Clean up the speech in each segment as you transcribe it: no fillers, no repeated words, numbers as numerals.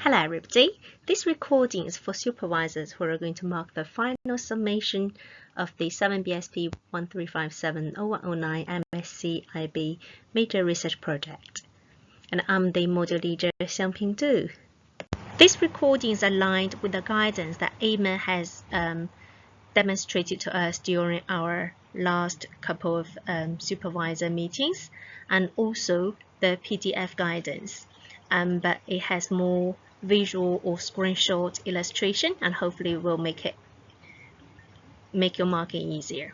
Hello everybody, this recording is for supervisors who are going to mark the final submission of the 7BSP13570109 MSc IB Major Research Project. And I'm the module leader, Xiangping Du. This recording is aligned with the guidance that AMA has demonstrated to us during our last couple of supervisor meetings, and also the PDF guidance. But it has more visual or screenshot illustration, and hopefully will make your marking easier.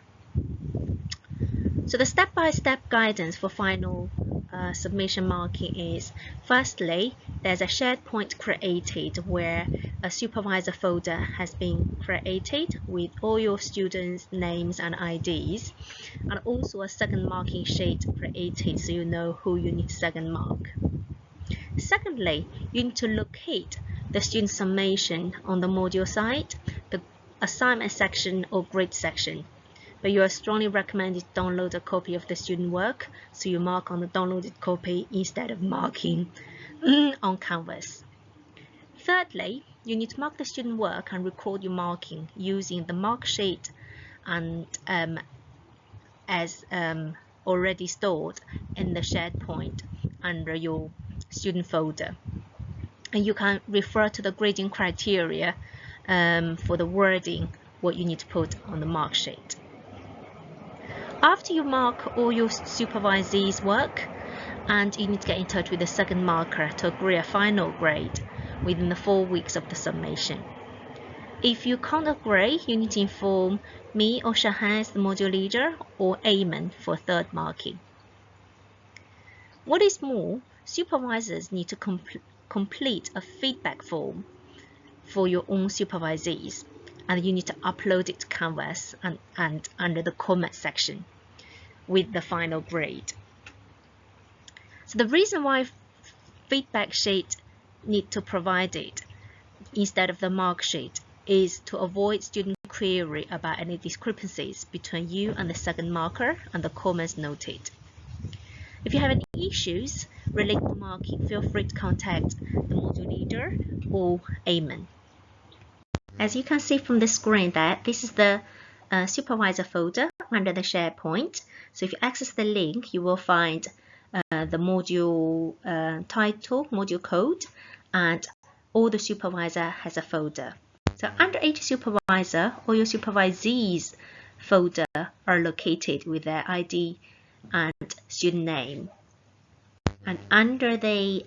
So the step-by-step guidance for final submission marking is: firstly, there's a shared point created where a supervisor folder has been created with all your students' names and IDs, and also a second marking sheet created so you know who you need to second mark. Secondly, you need to locate the student summation on the module site, the assignment section or grade section. But you are strongly recommended to download a copy of the student work, so you mark on the downloaded copy instead of marking on Canvas. Thirdly, you need to mark the student work and record your marking using the mark sheet and as already stored in the shared point under your student folder, and you can refer to the grading criteria for the wording what you need to put on the mark sheet. After you mark all your supervisees' work, and you need to get in touch with the second marker to agree a final grade within the 4 weeks of the submission. If you can't agree, you need to inform me or Shahaz, the module leader, or Ayman for third marking. What is more, supervisors need to complete a feedback form for your own supervisees, and you need to upload it to Canvas and under the comment section with the final grade. So the reason why feedback sheet need to provide it instead of the mark sheet is to avoid student query about any discrepancies between you and the second marker and the comments noted. If you have any issues related to marking, feel free to contact the module leader or Ayman. As you can see from the screen there, this is the supervisor folder under the SharePoint. So if you access the link, you will find the module title, module code, and all the supervisor has a folder. So under each supervisor, all your supervisees folder are located with their ID and student name. And under the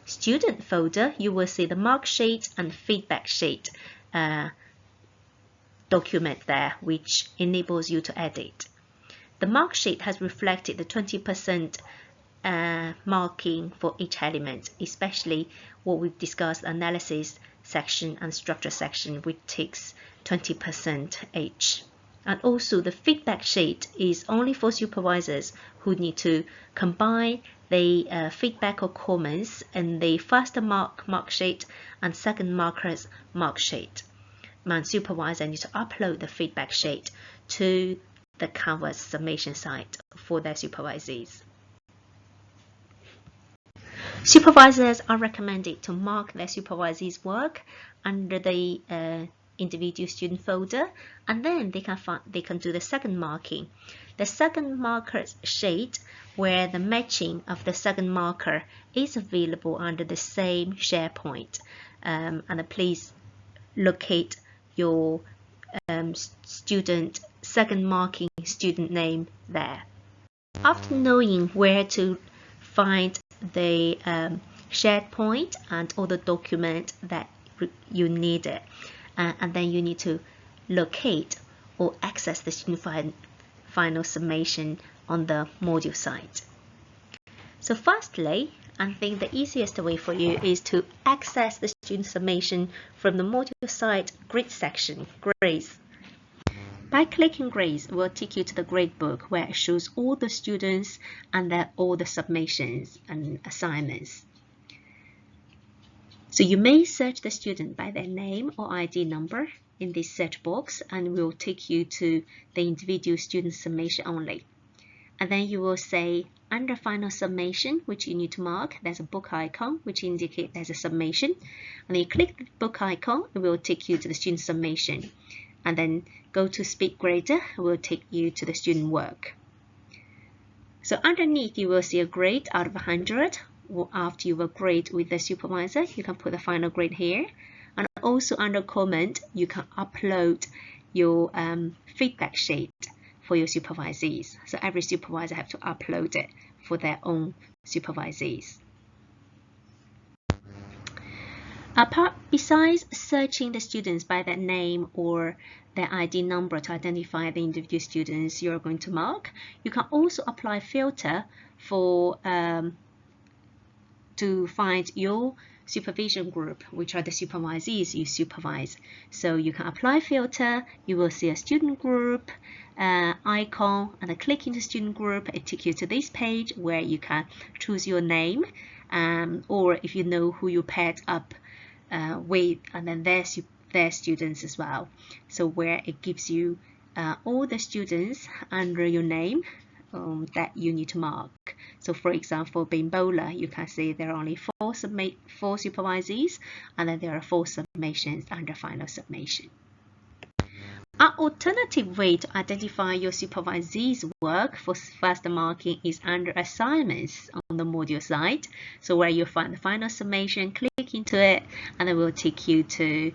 student folder, you will see the mark sheet and feedback sheet document there, which enables you to edit. The mark sheet has reflected the 20% marking for each element, especially what we've discussed, analysis section and structure section, which takes 20% each. And also the feedback sheet is only for supervisors who need to combine the feedback or comments in the first mark sheet and second marker's mark sheet. And supervisor needs to upload the feedback sheet to the Canvas submission site for their supervisees. Supervisors are recommended to mark their supervisees' work under the individual student folder, and then they can do the second marking. The second marker's sheet, where the matching of the second marker is available under the same SharePoint, and please locate your student second marking student name there. After knowing where to find the shared point and all the document that you needed, and then you need to locate or access the student final summation on the module site. So firstly, I think the easiest way for you is to access the student summation from the module site grade section, grades. By clicking grades, it will take you to the grade book where it shows all the students and all the submissions and assignments. So you may search the student by their name or ID number in this search box, and it will take you to the individual student summation only. And then you will say under final submission, which you need to mark, there's a book icon which indicates there's a submission. And then you click the book icon, it will take you to the student submission. And then go to speed grader, it will take you to the student work. So underneath you will see a grade out of 100. Or after you will grade with the supervisor, you can put the final grade here. And also under comment, you can upload your feedback sheet for your supervisees. So every supervisor have to upload it for their own supervisees. Besides searching the students by their name or their ID number to identify the individual students you're going to mark, you can also apply filter for to find your supervision group, which are the supervisees you supervise. So you can apply filter, you will see a student group icon, and then click into student group. It takes you to this page where you can choose your name, or if you know who you paired up with, and then their students as well. So where it gives you all the students under your name that you need to mark. So for example, Bimbola, you can see there are only four supervisees, and then there are 4 submissions under final submission. An alternative way to identify your supervisees' work for faster marking is under assignments on the module side. So where you find the final submission, click into it, and it will take you to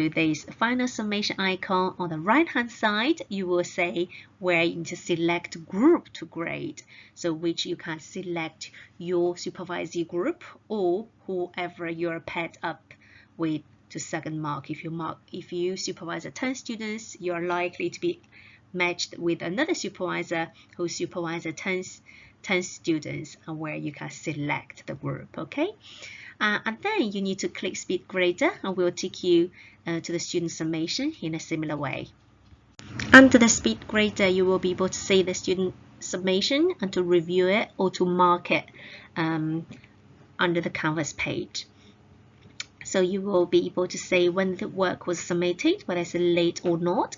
this final submission icon. On the right hand side, you will say where you need to select group to grade, so which you can select your supervisee group or whoever you're paired up with to second mark. If you supervise 10 students, you're likely to be matched with another supervisor who supervises 10 students, and where you can select the group. Okay. And then you need to click speed grader, and we'll take you to the student summation in a similar way. Under the speed grader, you will be able to see the student summation and to review it or to mark it under the Canvas page. So you will be able to say when the work was submitted, whether it's late or not,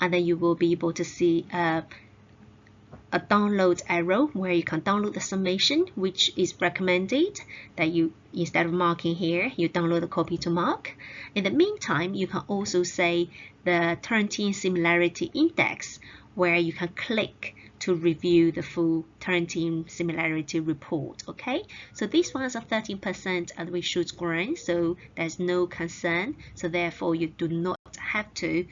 and then you will be able to see a download arrow where you can download the summation, which is recommended that you, instead of marking here, you download a copy to mark. In the meantime, you can also say the Turnitin similarity index, where you can click to review the full Turnitin similarity report. Okay, so these ones are 13% and we shoot green, so there's no concern. So therefore, you do not have to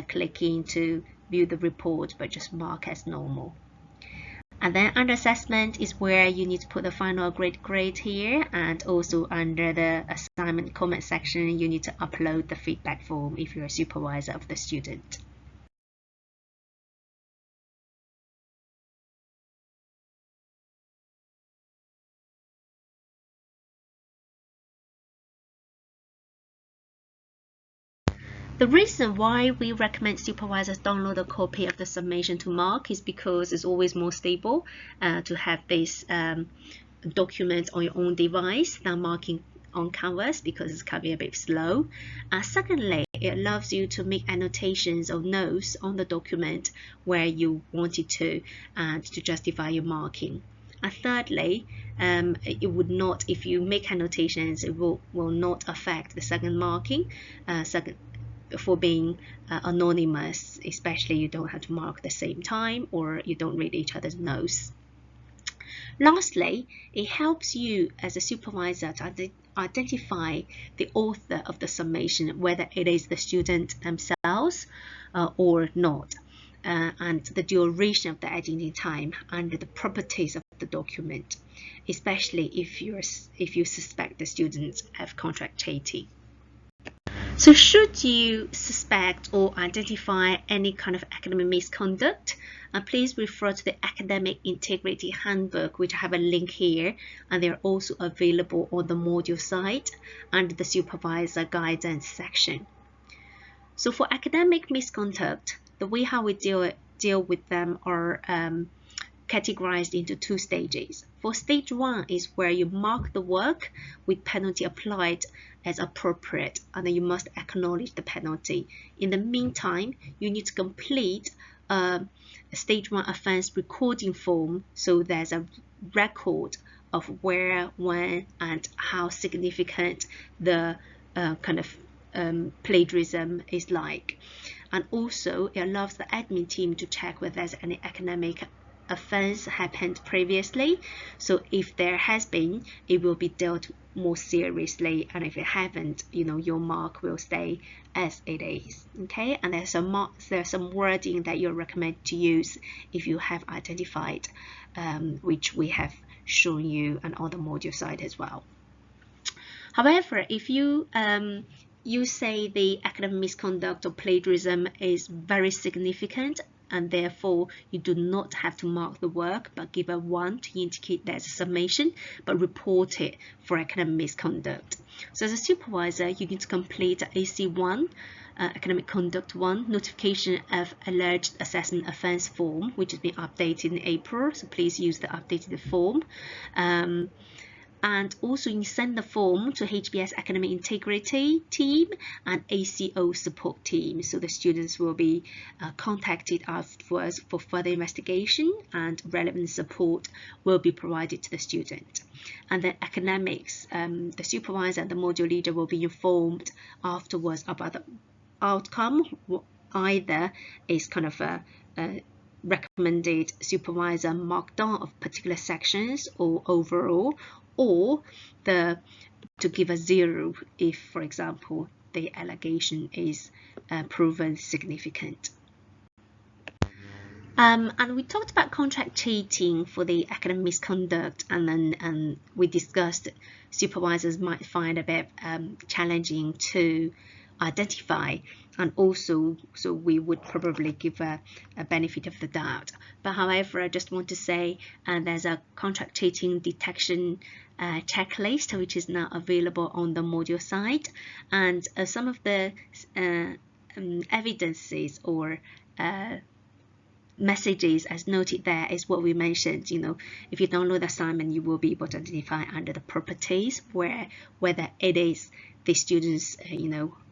click in to view the report, but just mark as normal. And then under assessment is where you need to put the final grade here, and also under the assignment comment section, you need to upload the feedback form if you're a supervisor of the student. The reason why we recommend supervisors download a copy of the summation to mark is because it's always more stable to have this document on your own device than marking on Canvas, because it can be a bit slow. Secondly, it allows you to make annotations or notes on the document where you wanted to justify your marking. And thirdly, it would not, if you make annotations, it will not affect the second marking. For being anonymous, especially you don't have to mark at the same time or you don't read each other's notes. Lastly, it helps you as a supervisor to identify the author of the summation, whether it is the student themselves or not, and the duration of the editing time and the properties of the document, especially if you suspect the students have contract cheating. So should you suspect or identify any kind of academic misconduct, please refer to the Academic Integrity Handbook, which I have a link here, and they're also available on the module site under the Supervisor Guidance section. So for academic misconduct, the way how we deal with them are categorized into 2 stages. For stage 1 is where you mark the work with penalty applied as appropriate, and then you must acknowledge the penalty. In the meantime, you need to complete a stage 1 offense recording form, so there's a record of where, when, and how significant the plagiarism is like. And also it allows the admin team to check whether there's any academic offense happened previously. So if there has been, it will be dealt more seriously, and if it haven't, your mark will stay as it is. Okay, and there's some wording that you're recommended to use if you have identified, which we have shown you and on the module side as well. However, if you say the academic misconduct or plagiarism is very significant, and therefore you do not have to mark the work but give a 1 to indicate there's a summation, but report it for academic misconduct. So as a supervisor, you need to complete AC1, academic conduct 1, notification of alleged assessment offense form, which has been updated in April, so please use the updated form. And also you send the form to HBS Academic Integrity Team and ACO support team. So the students will be contacted afterwards for further investigation, and relevant support will be provided to the student. And then academics, the supervisor and the module leader will be informed afterwards about the outcome. Either is kind of a recommended supervisor markdown of particular sections or overall, or to give a 0 if, for example, the allegation is proven significant. And we talked about contract cheating for the academic misconduct, and then we discussed supervisors might find a bit challenging to identify, and also so we would probably give a benefit of the doubt. But however, I just want to say there's a contract cheating detection checklist which is now available on the module site, and some of the evidences or messages as noted there is what we mentioned. If you download the assignment, you will be able to identify under the properties whether it is the students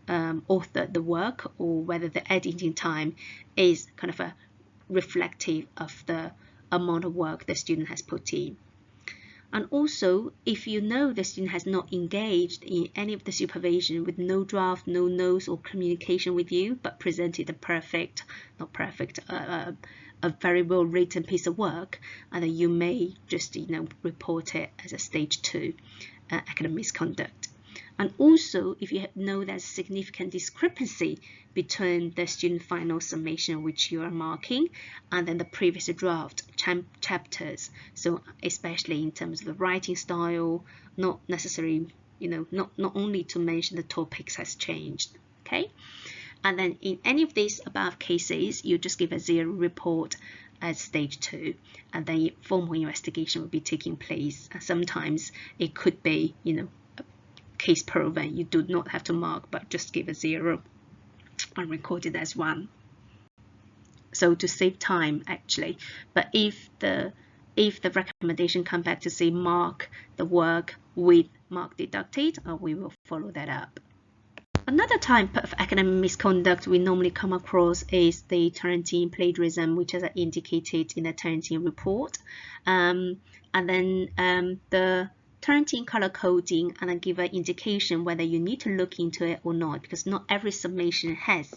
authored the work, or whether the editing time is kind of a reflective of the amount of work the student has put in. And also, if you know the student has not engaged in any of the supervision with no draft, no notes or communication with you, but presented a a very well written piece of work, and then you may just report it as a stage 2 academic misconduct. And also, if you know there's significant discrepancy between the student final summation which you are marking and then the previous draft chapters, so especially in terms of the writing style, not necessarily, not only to mention the topics has changed, okay? And then in any of these above cases, you just give a 0 report as stage 2, and then formal investigation will be taking place. And sometimes it could be, case proven, you do not have to mark, but just give a 0 and record it as 1. So to save time actually, but if the recommendation come back to say mark the work with mark deducted, we will follow that up. Another type of academic misconduct we normally come across is the Turnitin plagiarism, which is indicated in the Turnitin report, and then the Turnitin color coding, and then give an indication whether you need to look into it or not, because not every submission has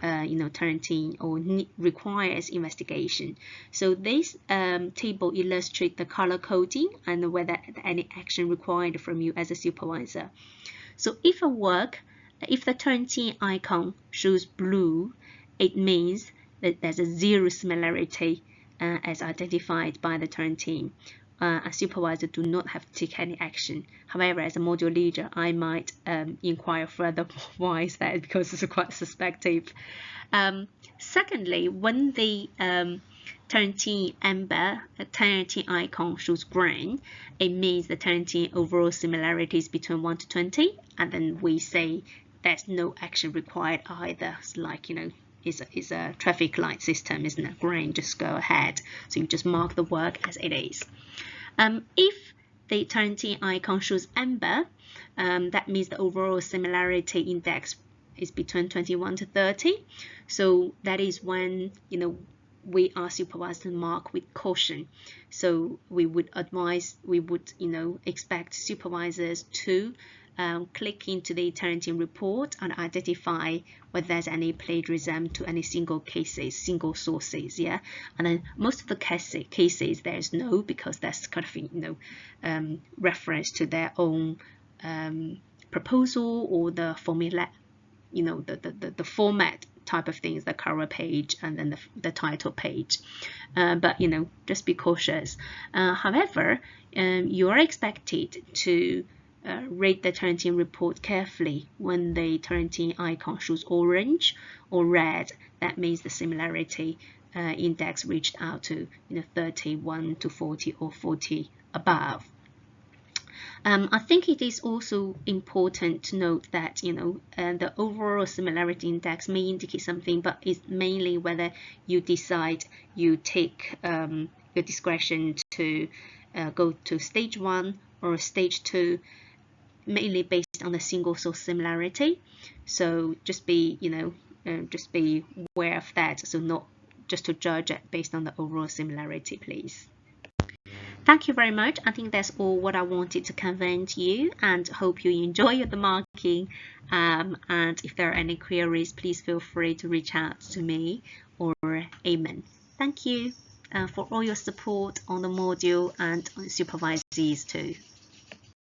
Turnitin or requires investigation. So this table illustrates the color coding and whether any action required from you as a supervisor. So if the Turnitin icon shows blue, it means that there's a 0 similarity as identified by the Turnitin. A supervisor do not have to take any action. However, as a module leader, I might inquire further why is that, because it's quite suspective. Secondly, when the Turnitin amber, the Turnitin icon shows green, it means the Turnitin overall similarity is between 1 to 20, and then we say there's no action required either. It's like, it's a traffic light system, isn't it? Green, just go ahead. So you just mark the work as it is. If the Turnitin icon shows amber, that means the overall similarity index is between 21 to 30. So that is when we are supervised to mark with caution. So we would advise, we would expect supervisors to click into the Turnitin report and identify whether there's any plagiarism to any single sources, yeah. And then most of the cases there's no, because that's kind of reference to their own proposal or the formula, the format type of things, the cover page and then the title page. But just be cautious. However, you are expected to read the Turnitin report carefully. When the Turnitin icon shows orange or red, that means the similarity index reached out to 31 to 40 or 40 above. I think it is also important to note that the overall similarity index may indicate something, but it's mainly whether you decide, you take your discretion to go to stage 1 or stage 2, mainly based on the single source similarity. So just be just be aware of that, so not just to judge it based on the overall similarity, please. Thank you very much. I think that's all what I wanted to convey to you, and hope you enjoy the marking. And if there are any queries, please feel free to reach out to me or Eamon. Thank you for all your support on the module and on supervisees too.